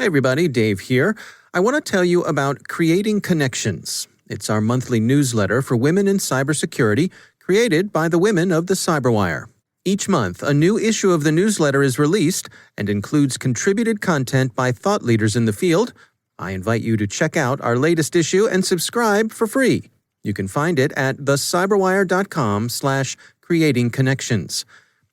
Hey everybody, Dave here. I want to tell you about Creating Connections. It's our monthly newsletter for women in cybersecurity, created by the women of the CyberWire. Each month, a new issue of the newsletter is released and includes contributed content by thought leaders in the field. I invite you to check out our latest issue and subscribe for free. You can find it at thecyberwire.com/creatingconnections.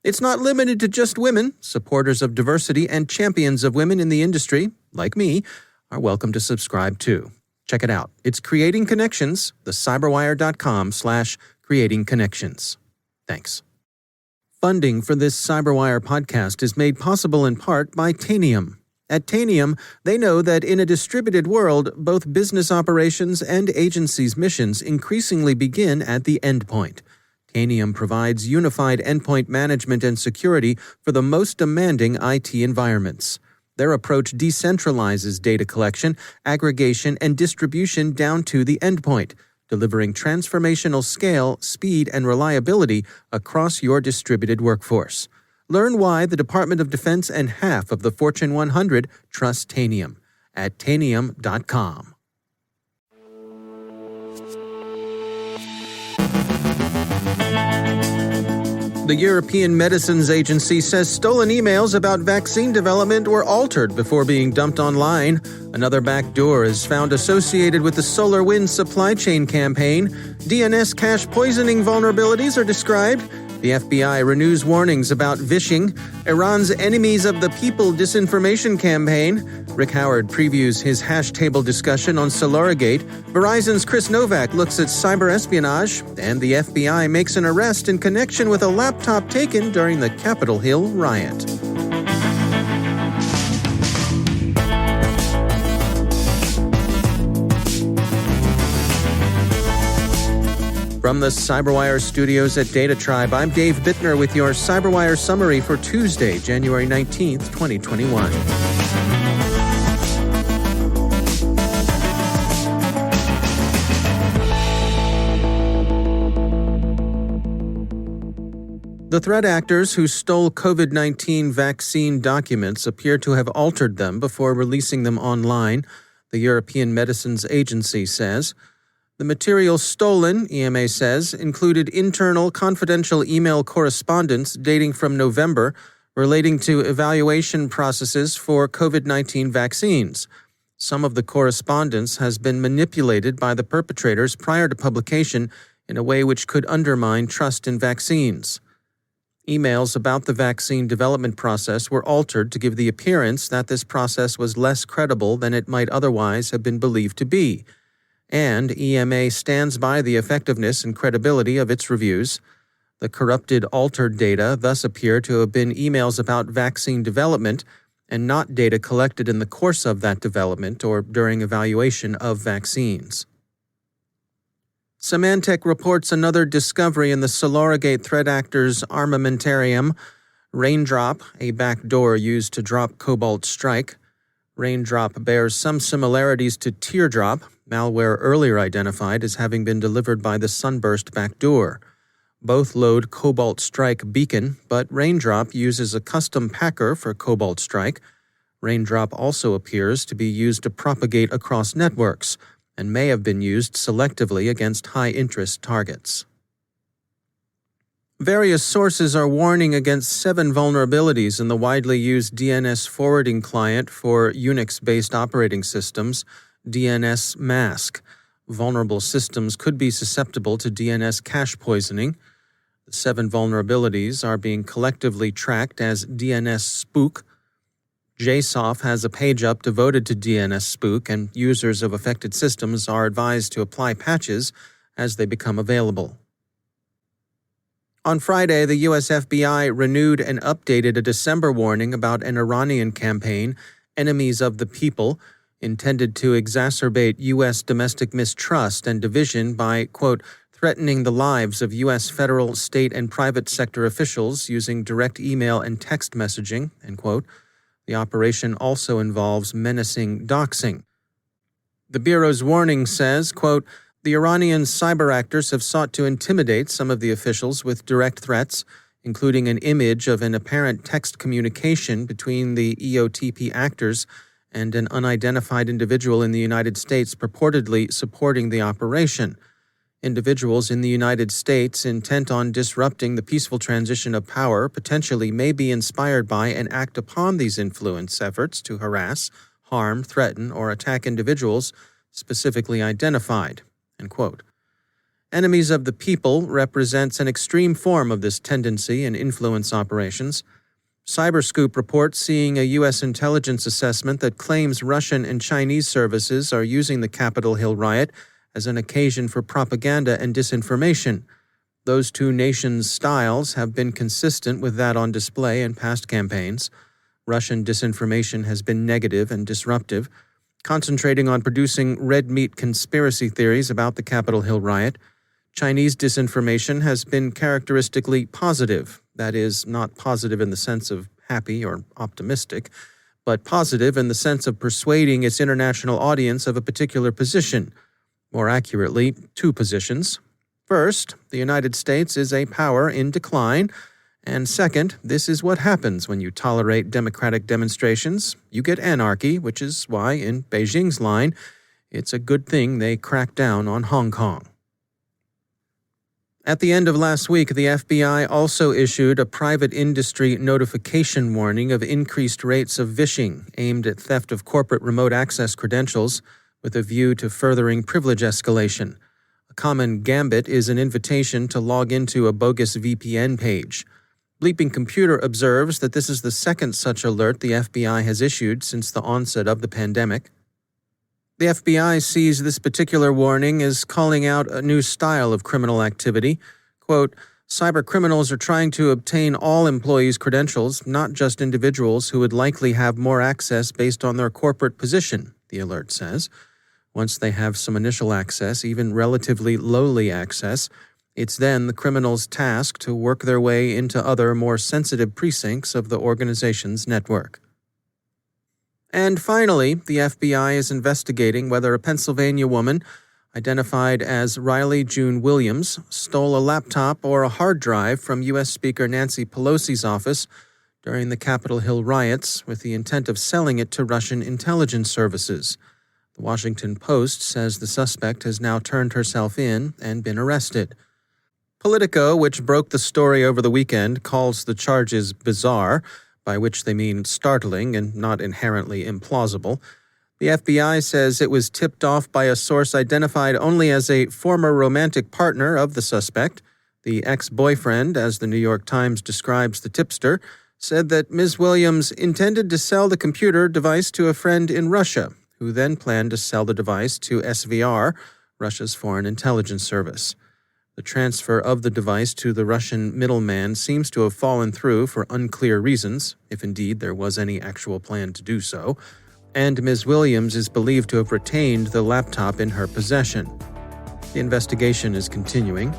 It's not limited to just women. Supporters of diversity and champions of women in the industry, like me, are welcome to subscribe too. Check it out. It's Creating Connections, thecyberwire.com/creatingconnections. Thanks. Funding for this CyberWire podcast is made possible in part by Tanium. At Tanium, they know that in a distributed world, both business operations and agencies' missions increasingly begin at the endpoint. Tanium provides unified endpoint management and security for the most demanding IT environments. Their approach decentralizes data collection, aggregation, and distribution down to the endpoint, delivering transformational scale, speed, and reliability across your distributed workforce. Learn why the Department of Defense and half of the Fortune 100 trust Tanium at tanium.com. The European Medicines Agency says stolen emails about vaccine development were altered before being dumped online. Another backdoor is found associated with the SolarWinds supply chain campaign. DNS cache poisoning vulnerabilities are described. The FBI renews warnings about Vishing. Iran's Enemies of the People disinformation campaign. Rick Howard previews his hash table discussion on Solaragate. Verizon's Chris Novak looks at cyber espionage. And the FBI makes an arrest in connection with a laptop taken during the Capitol Hill riot. From the CyberWire studios at Data Tribe, I'm Dave Bittner with your CyberWire summary for Tuesday, January 19th, 2021. The threat actors who stole COVID-19 vaccine documents appear to have altered them before releasing them online, the European Medicines Agency says. The material stolen, EMA says, included internal confidential email correspondence dating from November relating to evaluation processes for COVID-19 vaccines. Some of the correspondence has been manipulated by the perpetrators prior to publication in a way which could undermine trust in vaccines. Emails about the vaccine development process were altered to give the appearance that this process was less credible than it might otherwise have been believed to be. And EMA stands by the effectiveness and credibility of its reviews. The corrupted, altered data thus appear to have been emails about vaccine development and not data collected in the course of that development or during evaluation of vaccines. Symantec reports another discovery in the Solaragate threat actors' armamentarium. Raindrop, a backdoor used to drop Cobalt Strike. Raindrop bears some similarities to Teardrop, malware earlier identified as having been delivered by the Sunburst backdoor. Both load Cobalt Strike Beacon, but Raindrop uses a custom packer for Cobalt Strike. Raindrop also appears to be used to propagate across networks and may have been used selectively against high-interest targets. Various sources are warning against 7 vulnerabilities in the widely used DNS forwarding client for Unix-based operating systems, DNS Mask. Vulnerable systems could be susceptible to DNS cache poisoning. The 7 vulnerabilities are being collectively tracked as DNS Spook. JSOF has a page up devoted to DNS Spook, and users of affected systems are advised to apply patches as they become available. On Friday, the U.S. FBI renewed and updated a December warning about an Iranian campaign, Enemies of the People, intended to exacerbate U.S. domestic mistrust and division by, quote, threatening the lives of U.S. federal, state, and private sector officials using direct email and text messaging, end quote. The operation also involves menacing doxing. The Bureau's warning says, quote, the Iranian cyber actors have sought to intimidate some of the officials with direct threats, including an image of an apparent text communication between the EOTP actors and an unidentified individual in the United States purportedly supporting the operation. Individuals in the United States intent on disrupting the peaceful transition of power potentially may be inspired by and act upon these influence efforts to harass, harm, threaten, or attack individuals specifically identified." End quote. Enemies of the people represents an extreme form of this tendency in influence operations. Cyberscoop reports seeing a U.S. intelligence assessment that claims Russian and Chinese services are using the Capitol Hill riot as an occasion for propaganda and disinformation. Those two nations' styles have been consistent with that on display in past campaigns. Russian disinformation has been negative and disruptive, concentrating on producing red meat conspiracy theories about the Capitol Hill riot. Chinese disinformation has been characteristically positive, that is, not positive in the sense of happy or optimistic, but positive in the sense of persuading its international audience of a particular position. More accurately, two positions. First, the United States is a power in decline, and second, this is what happens when you tolerate democratic demonstrations. You get anarchy, which is why, in Beijing's line, it's a good thing they cracked down on Hong Kong. At the end of last week, the FBI also issued a private industry notification warning of increased rates of vishing aimed at theft of corporate remote access credentials, with a view to furthering privilege escalation. A common gambit is an invitation to log into a bogus VPN page. Bleeping Computer observes that this is the second such alert the FBI has issued since the onset of the pandemic. The FBI sees this particular warning as calling out a new style of criminal activity. Quote, "Cyber criminals are trying to obtain all employees' credentials, not just individuals who would likely have more access based on their corporate position," the alert says. Once they have some initial access, even relatively lowly access, it's then the criminals' task to work their way into other, more sensitive precincts of the organization's network. And finally, the FBI is investigating whether a Pennsylvania woman, identified as Riley June Williams, stole a laptop or a hard drive from U.S. Speaker Nancy Pelosi's office during the Capitol Hill riots with the intent of selling it to Russian intelligence services. The Washington Post says the suspect has now turned herself in and been arrested. Politico, which broke the story over the weekend, calls the charges bizarre, by which they mean startling and not inherently implausible. The FBI says it was tipped off by a source identified only as a former romantic partner of the suspect. The ex-boyfriend, as the New York Times describes the tipster, said that Ms. Williams intended to sell the computer device to a friend in Russia, who then planned to sell the device to SVR, Russia's foreign intelligence service. The transfer of the device to the Russian middleman seems to have fallen through for unclear reasons, if indeed there was any actual plan to do so, and Ms. Williams is believed to have retained the laptop in her possession. The investigation is continuing.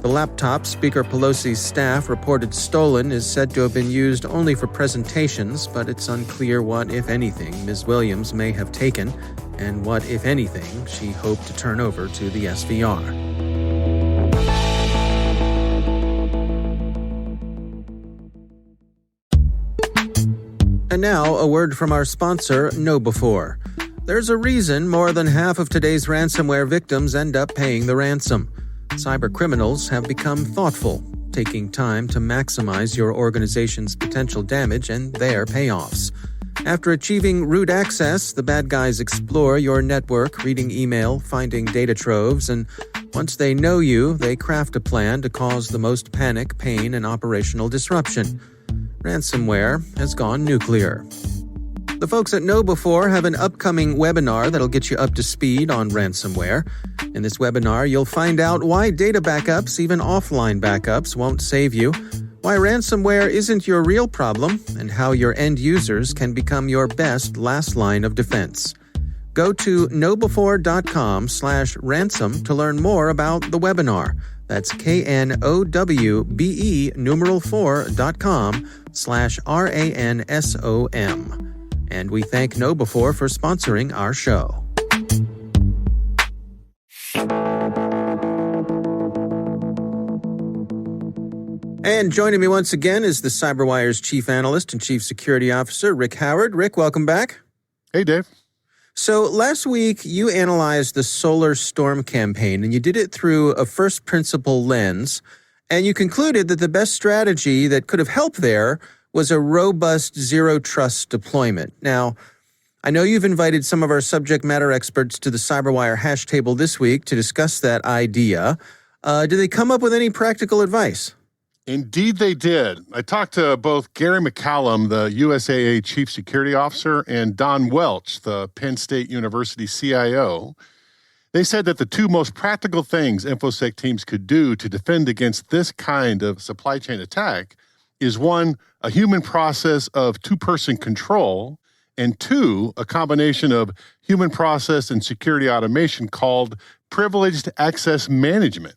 The laptop Speaker Pelosi's staff reported stolen is said to have been used only for presentations, but it's unclear what, if anything, Ms. Williams may have taken, and what, if anything, she hoped to turn over to the SVR. And now, a word from our sponsor, KnowBe4. There's a reason more than half of today's ransomware victims end up paying the ransom. Cyber criminals have become thoughtful, taking time to maximize your organization's potential damage and their payoffs. After achieving root access, the bad guys explore your network, reading email, finding data troves, and once they know you, they craft a plan to cause the most panic, pain, and operational disruption. Ransomware has gone nuclear. The folks at KnowBe4 have an upcoming webinar that'll get you up to speed on ransomware. In this webinar, you'll find out why data backups, even offline backups, won't save you, why ransomware isn't your real problem, and how your end users can become your best last line of defense. Go to knowbe4.com/ransom to learn more about the webinar. That's knowbe4.com/ransom. And we thank KnowBe4 for sponsoring our show. And joining me once again is the CyberWire's Chief Analyst and Chief Security Officer, Rick Howard. Rick, welcome back. Hey, Dave. So last week, you analyzed the solar storm campaign, and you did it through a first principle lens, and you concluded that the best strategy that could have helped there was a robust zero trust deployment. Now, I know you've invited some of our subject matter experts to the CyberWire hash table this week to discuss that idea. Did they come up with any practical advice? Indeed, they did. I talked to both Gary McCallum, the USAA Chief Security Officer, and Don Welch, the Penn State University CIO. They said that the two most practical things InfoSec teams could do to defend against this kind of supply chain attack is one, a human process of two-person control, and two, a combination of human process and security automation called privileged access management.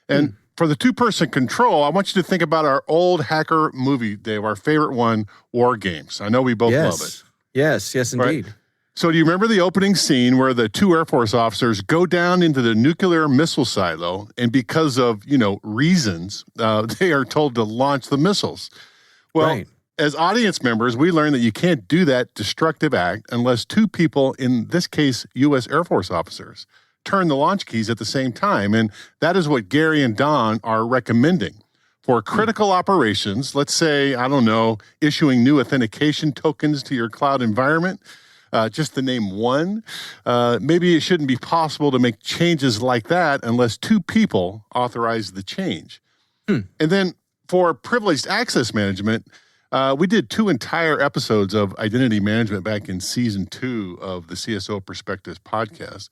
And for the two-person control, I want you to think about our old hacker movie, Dave, our favorite one, War Games. I know we both love it. Yes, indeed. Right? So do you remember the opening scene where the two Air Force officers go down into the nuclear missile silo, and because of, reasons, they are told to launch the missiles? Well, as audience members, we learned that you can't do that destructive act unless two people, in this case, U.S. Air Force officers, turn the launch keys at the same time. And that is what Gary and Don are recommending. For critical operations, let's say, issuing new authentication tokens to your cloud environment, just to name one, maybe it shouldn't be possible to make changes like that unless two people authorize the change. And then for privileged access management, we did 2 entire episodes of identity management back in season 2 of the CSO Perspectives podcast.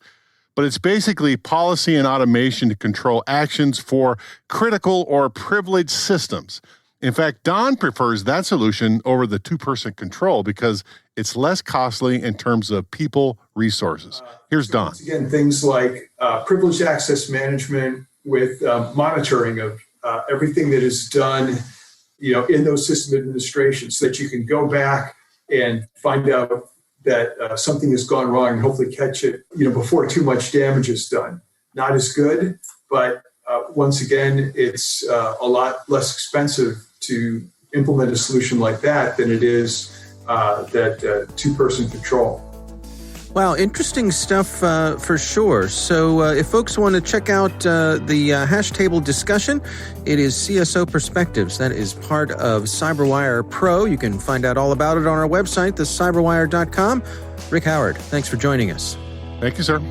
But it's basically policy and automation to control actions for critical or privileged systems. In fact, Don prefers that solution over the two-person control because it's less costly in terms of people resources. Here's Don. Once again, things like privileged access management with monitoring of everything that is done, in those system administrations, so that you can go back and find out that something has gone wrong and hopefully catch it, before too much damage is done. Not as good, but once again, it's a lot less expensive to implement a solution like that than it is that two-person control. Wow, interesting stuff for sure. So if folks want to check out the hash table discussion, it is CSO Perspectives. That is part of CyberWire Pro. You can find out all about it on our website, thecyberwire.com. Rick Howard, thanks for joining us. Thank you, sir.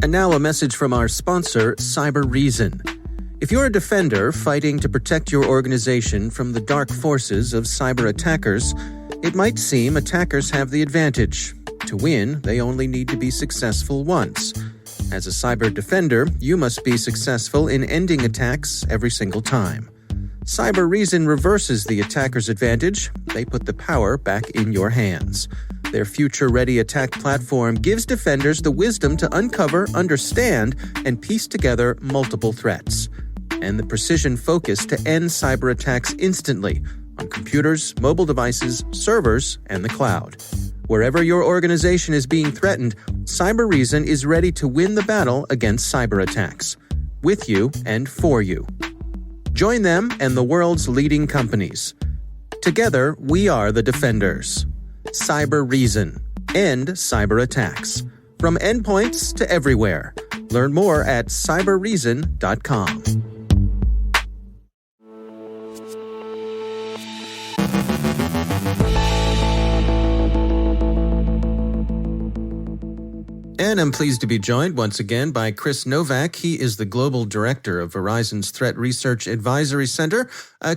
And now a message from our sponsor, CyberReason. If you're a defender fighting to protect your organization from the dark forces of cyber attackers, it might seem attackers have the advantage. To win, they only need to be successful once. As a cyber defender, you must be successful in ending attacks every single time. CyberReason reverses the attacker's advantage. They put the power back in your hands. Their future-ready attack platform gives defenders the wisdom to uncover, understand, and piece together multiple threats, and the precision focus to end cyber attacks instantly on computers, mobile devices, servers, and the cloud. Wherever your organization is being threatened, CyberReason is ready to win the battle against cyber attacks, with you and for you. Join them and the world's leading companies. Together, we are the defenders. CyberReason. End cyber attacks. From endpoints to everywhere. Learn more at cyberreason.com. And I'm pleased to be joined once again by Chris Novak. He is the Global Director of Verizon's Threat Research Advisory Center.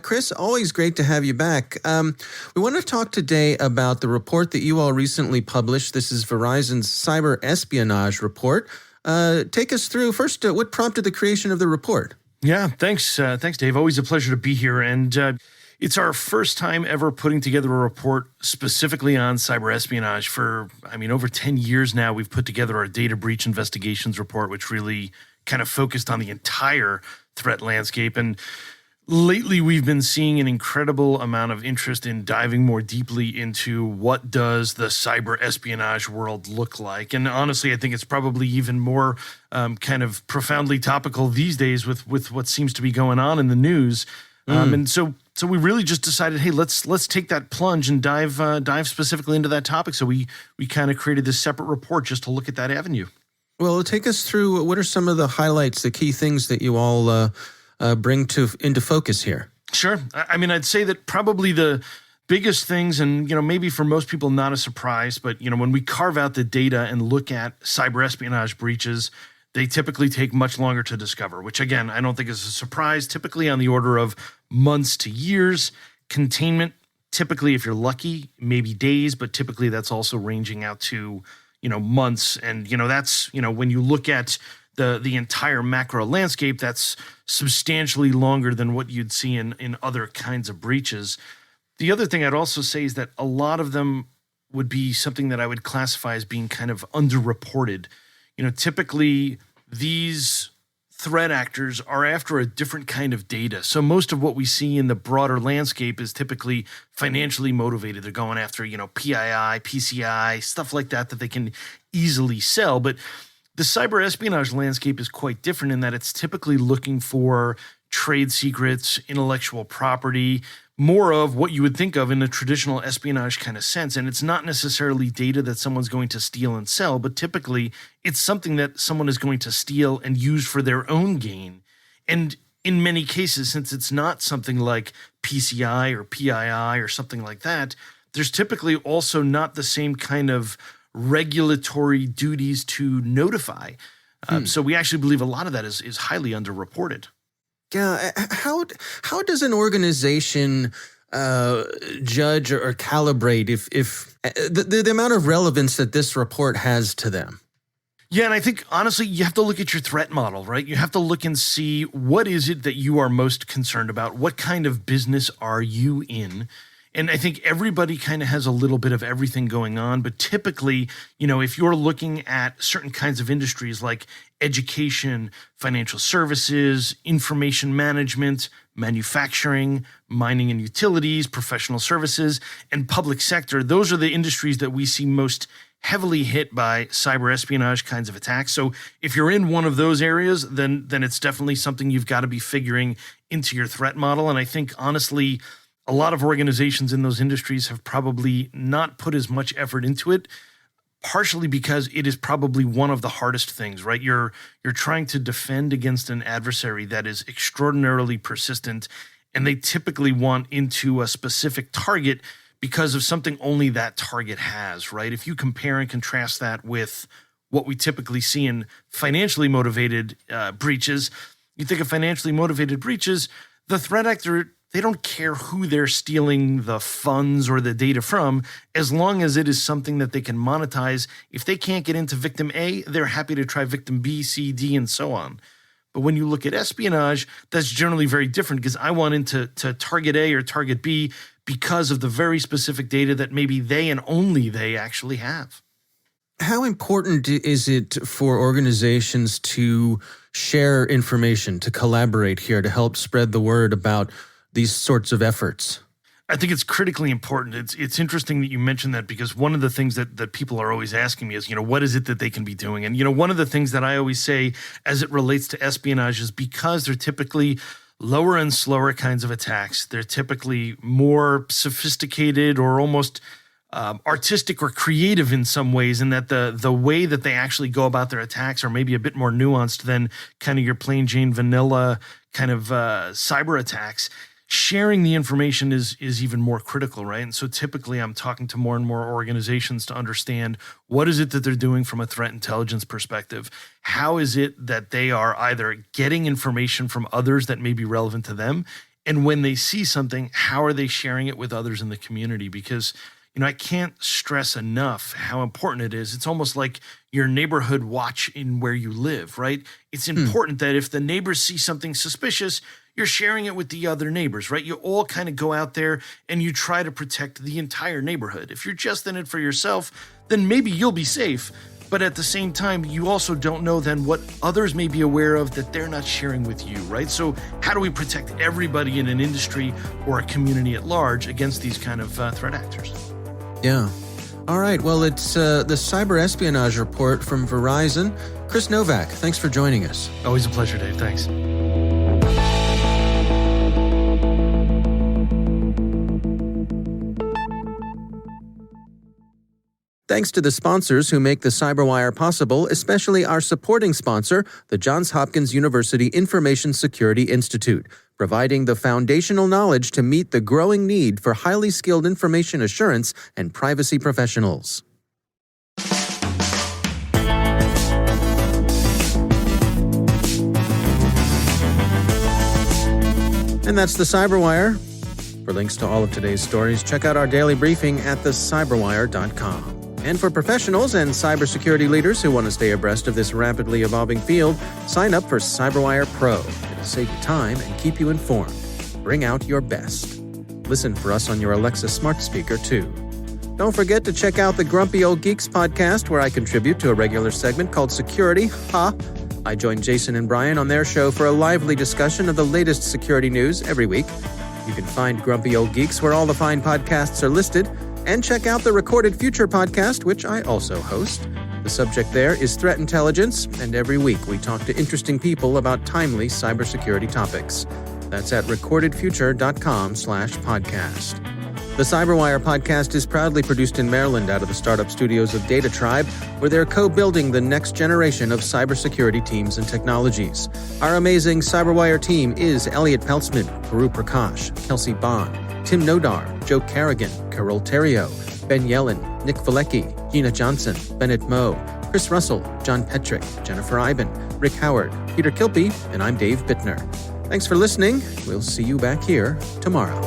Chris, always great to have you back. We want to talk today about the report that you all recently published. This is Verizon's Cyber Espionage Report. Take us through, first, what prompted the creation of the report? Yeah, thanks, Dave. Always a pleasure to be here. And it's our first time ever putting together a report specifically on cyber espionage. For, over 10 years now, we've put together our data breach investigations report, which really kind of focused on the entire threat landscape. And Lately, we've been seeing an incredible amount of interest in diving more deeply into what does the cyber espionage world look like. And honestly, I think it's probably even more kind of profoundly topical these days with what seems to be going on in the news. And so we really just decided, hey, let's take that plunge and dive specifically into that topic. So we kind of created this separate report just to look at that avenue. Well, take us through what are some of the highlights, the key things that you all bring into focus here. Sure. I mean, I'd say that probably the biggest things, and maybe for most people not a surprise, but when we carve out the data and look at cyber espionage breaches, they typically take much longer to discover, which again, I don't think is a surprise, typically on the order of months to years. Containment, typically, if you're lucky, maybe days, but typically that's also ranging out to months. And that's when you look at the entire macro landscape, that's substantially longer than what you'd see in other kinds of breaches. The other thing I'd also say is that a lot of them would be something that I would classify as being kind of underreported. Typically these threat actors are after a different kind of data. So most of what we see in the broader landscape is typically financially motivated. They're going after, PII, PCI, stuff like that they can easily sell. But the cyber espionage landscape is quite different in that it's typically looking for trade secrets, intellectual property, more of what you would think of in a traditional espionage kind of sense. And it's not necessarily data that someone's going to steal and sell, but typically it's something that someone is going to steal and use for their own gain. And in many cases, since it's not something like PCI or PII or something like that, there's typically also not the same kind of regulatory duties to notify. So we actually believe a lot of that is highly underreported. Yeah, how does an organization judge or calibrate if the amount of relevance that this report has to them? Yeah, and I think, honestly, you have to look at your threat model, right? You have to look and see what is it that you are most concerned about? What kind of business are you in? And I think everybody kind of has a little bit of everything going on. But typically, if you're looking at certain kinds of industries like education, financial services, information management, manufacturing, mining and utilities, professional services, and public sector, those are the industries that we see most heavily hit by cyber espionage kinds of attacks. So if you're in one of those areas, then it's definitely something you've got to be figuring into your threat model. And I think, honestly, a lot of organizations in those industries have probably not put as much effort into it, partially because it is probably one of the hardest things, right? You're trying to defend against an adversary that is extraordinarily persistent, and they typically want into a specific target because of something only that target has, right? If you compare and contrast that with what we typically see in financially motivated breaches, you think of financially motivated breaches, the threat actor, they don't care who they're stealing the funds or the data from, as long as it is something that they can monetize. If they can't get into victim A, they're happy to try victim B, C, D, and so on. But when you look at espionage, that's generally very different because I want into target A or target B because of the very specific data that maybe they and only they actually have. How important is it for organizations to share information, to collaborate here, to help spread the word about these sorts of efforts? I think it's critically important. It's interesting that you mentioned that because one of the things that people are always asking me is, what is it that they can be doing? And, one of the things that I always say as it relates to espionage is because they're typically lower and slower kinds of attacks, they're typically more sophisticated or almost artistic or creative in some ways, in that the way that they actually go about their attacks are maybe a bit more nuanced than kind of your plain Jane vanilla kind of cyber attacks. Sharing the information is even more critical, right? And so typically I'm talking to more and more organizations to understand what is it that they're doing from a threat intelligence perspective. How is it that they are either getting information from others that may be relevant to them? And when they see something, how are they sharing it with others in the community? Because I can't stress enough how important it is. It's almost like your neighborhood watch in where you live, right? It's important that if the neighbors see something suspicious, you're sharing it with the other neighbors, right? You all kind of go out there and you try to protect the entire neighborhood. If you're just in it for yourself, then maybe you'll be safe. But at the same time, you also don't know then what others may be aware of that they're not sharing with you, right? So how do we protect everybody in an industry or a community at large against these kind of threat actors? Yeah. All right. Well, it's the cyber espionage report from Verizon. Chris Novak, thanks for joining us. Always a pleasure, Dave. Thanks. Thanks to the sponsors who make the CyberWire possible, especially our supporting sponsor, the Johns Hopkins University Information Security Institute, providing the foundational knowledge to meet the growing need for highly skilled information assurance and privacy professionals. And that's the CyberWire. For links to all of today's stories, check out our daily briefing at thecyberwire.com. And for professionals and cybersecurity leaders who want to stay abreast of this rapidly evolving field, sign up for CyberWire Pro. It'll save you time and keep you informed. Bring out your best. Listen for us on your Alexa smart speaker, too. Don't forget to check out the Grumpy Old Geeks podcast, where I contribute to a regular segment called Security. I join Jason and Brian on their show for a lively discussion of the latest security news every week. You can find Grumpy Old Geeks where all the fine podcasts are listed, and check out the Recorded Future podcast, which I also host. The subject there is threat intelligence, and every week we talk to interesting people about timely cybersecurity topics. That's at recordedfuture.com/podcast. The CyberWire podcast is proudly produced in Maryland out of the startup studios of Data Tribe, where they're co-building the next generation of cybersecurity teams and technologies. Our amazing CyberWire team is Elliot Peltzman, Guru Prakash, Kelsey Bond, Tim Nodar, Joe Carrigan, Carol Terrio, Ben Yellen, Nick Valecki, Gina Johnson, Bennett Moe, Chris Russell, John Petrick, Jennifer Iben, Rick Howard, Peter Kilpie, and I'm Dave Bittner. Thanks for listening. We'll see you back here tomorrow.